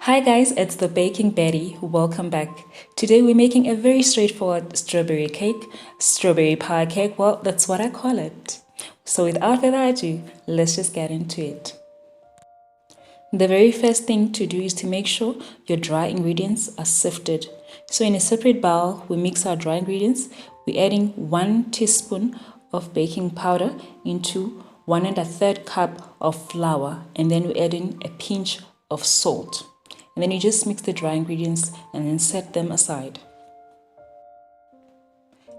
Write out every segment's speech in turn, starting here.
Hi guys, it's the Baking Betty. Welcome back. Today we're making a very straightforward strawberry cake, strawberry pie cake. Well, that's what I call it. So without further ado, let's just get into it. The very first thing to do is to make sure your dry ingredients are sifted. So in a separate bowl, we mix our dry ingredients. We're adding 1 teaspoon of baking powder into 1 1/3 cup of flour, and then we're adding a pinch of salt. And then you just mix the dry ingredients and then set them aside.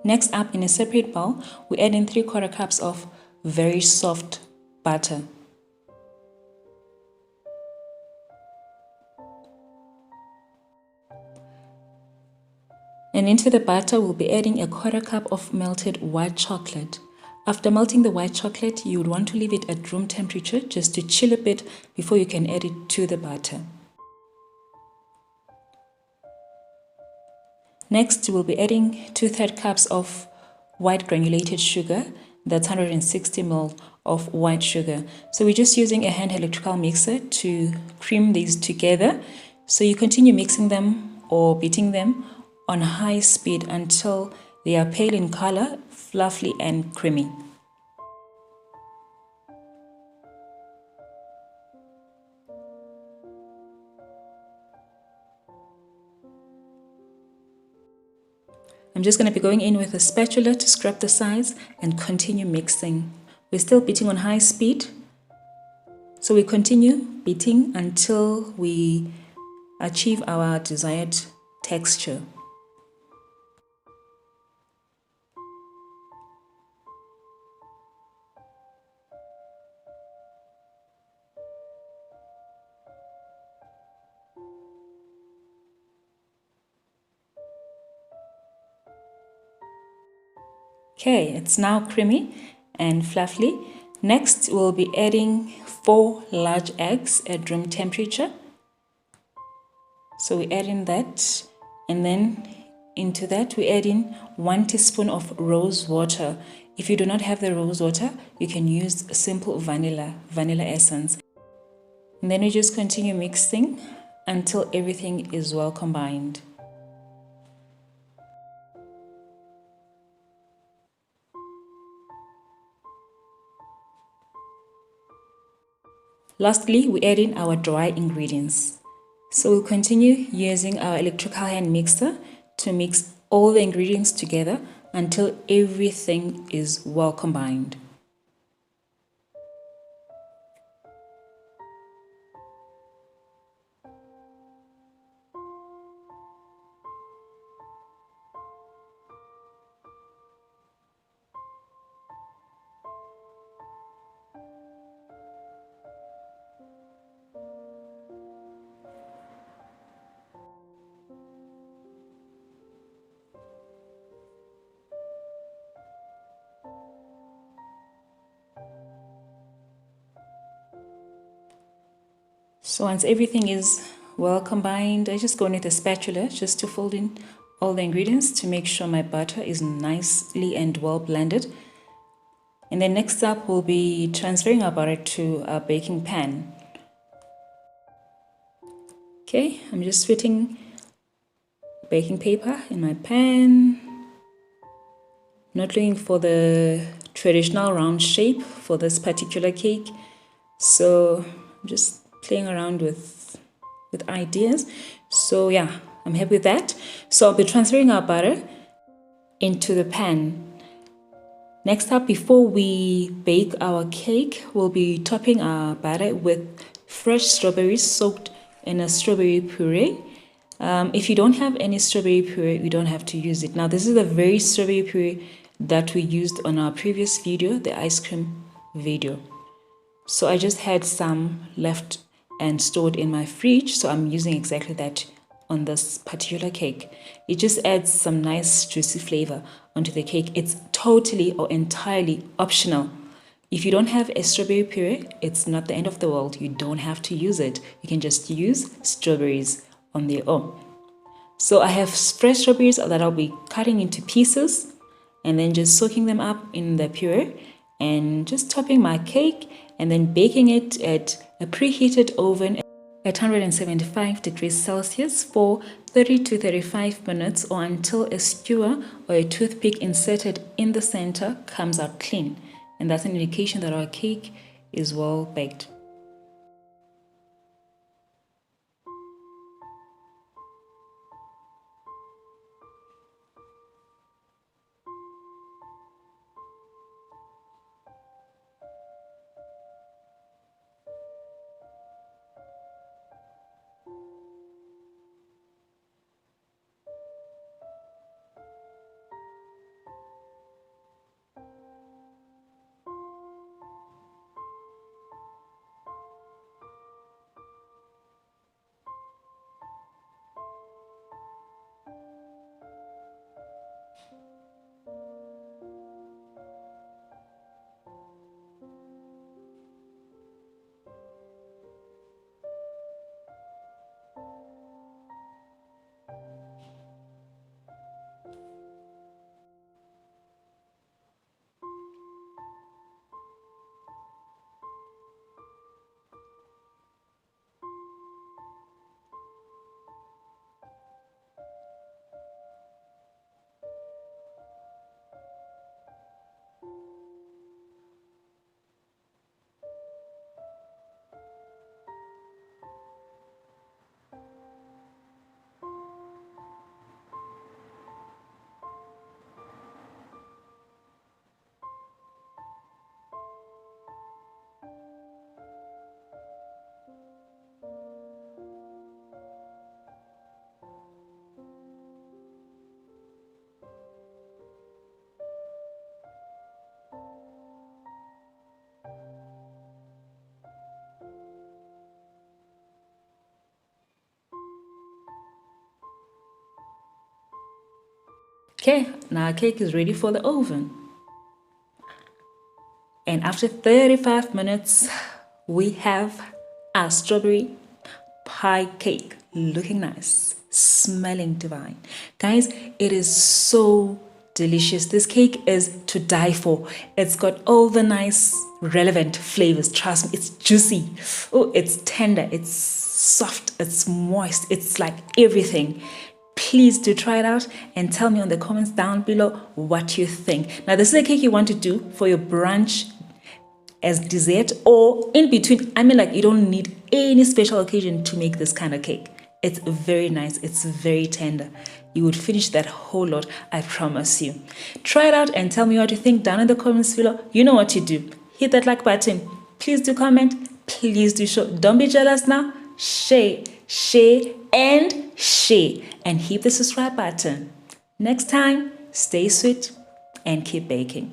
Next up, in a separate bowl, we add in 3/4 cups of very soft butter. And into the butter, we'll be adding 1/4 cup of melted white chocolate. After melting the white chocolate, you would want to leave it at room temperature just to chill a bit before you can add it to the butter. Next, we'll be adding 2/3 cups of white granulated sugar. That's 160 ml of white sugar. So we're just using a hand electrical mixer to cream these together. So you continue mixing them or beating them on high speed until they are pale in color, fluffy and creamy. I'm just going to be going in with a spatula to scrub the sides and continue mixing. We're still beating on high speed, so we continue beating until we achieve our desired texture. Okay, it's now creamy and fluffy. Next, we'll be adding 4 large eggs at room temperature. So we add in that, and then into that we add in 1 teaspoon of rose water. If you do not have the rose water, you can use simple vanilla essence. And then we just continue mixing until everything is well combined. Lastly, we add in our dry ingredients. So we'll continue using our electrical hand mixer to mix all the ingredients together until everything is well combined. So once everything is well combined, I just go in with a spatula just to fold in all the ingredients to make sure my butter is nicely and well blended. And then next up, we'll be transferring our butter to our baking pan. Okay, I'm just fitting baking paper in my pan. Not looking for the traditional round shape for this particular cake, so I'm just playing around with ideas. So yeah, I'm happy with that. So I'll be transferring our butter into the pan. Next up, before we bake our cake, we'll be topping our batter with fresh strawberries soaked in a strawberry puree. If you don't have any strawberry puree, you don't have to use it. Now, this is the very strawberry puree that we used on our previous video, the ice cream video. So I just had some left and stored in my fridge, so I'm using exactly that on this particular cake. It just adds some nice juicy flavor onto the cake. It's totally or entirely optional. If you don't have a strawberry puree, it's not the end of the world. You don't have to use it. You can just use strawberries on their own. So I have fresh strawberries that I'll be cutting into pieces and then just soaking them up in the puree and just topping my cake and then baking it at a preheated oven at 175 degrees Celsius for 30 to 35 minutes, or until a skewer or a toothpick inserted in the center comes out clean. And that's an indication that our cake is well baked. Okay, now our cake is ready for the oven. And after 35 minutes, we have our strawberry pie cake looking nice, smelling divine. Guys, it is so delicious. This cake is to die for. It's got all the nice relevant flavors. Trust me, it's juicy. Oh, it's tender, it's soft, it's moist, it's like everything. Please do try it out and tell me on the comments down below what you think. Now, this is a cake you want to do for your brunch as dessert or in between. I mean, like, you don't need any special occasion to make this kind of cake. It's very nice. It's very tender. You would finish that whole lot, I promise you. Try it out and tell me what you think down in the comments below. You know what to do. Hit that like button. Please do comment. Please do show. Don't be jealous now. Share, and hit the subscribe button. Next time, stay sweet and keep baking.